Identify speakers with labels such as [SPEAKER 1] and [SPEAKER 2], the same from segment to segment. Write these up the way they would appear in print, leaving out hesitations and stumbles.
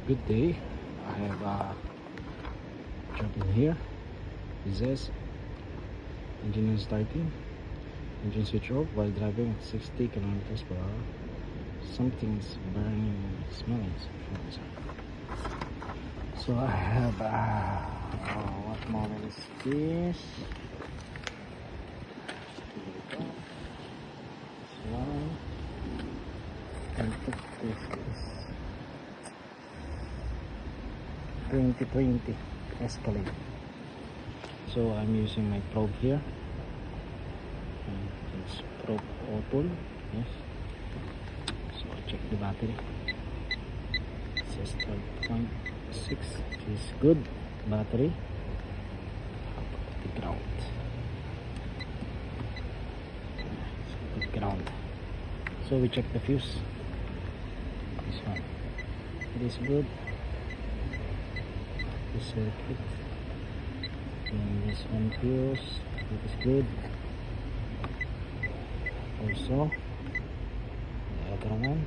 [SPEAKER 1] Good day. I have a job in here. It says engine is starting, engine switch off while driving at 60 kilometers per hour. Something's burning, smelling. So I have what model is this? This one. And this is 2020 Escalade. So I'm using my probe here. It's probe open. Yes. So I check the battery. It says 12.6 is good battery. The ground. It's good ground. So we check the fuse. This one. It is good. The circuit. And this one fuse. It is good. Also, the other one.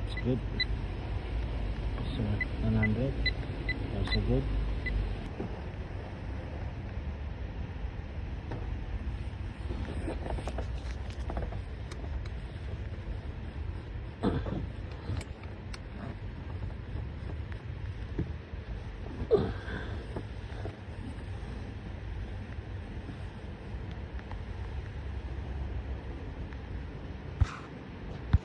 [SPEAKER 1] It's good. So 100. Also good.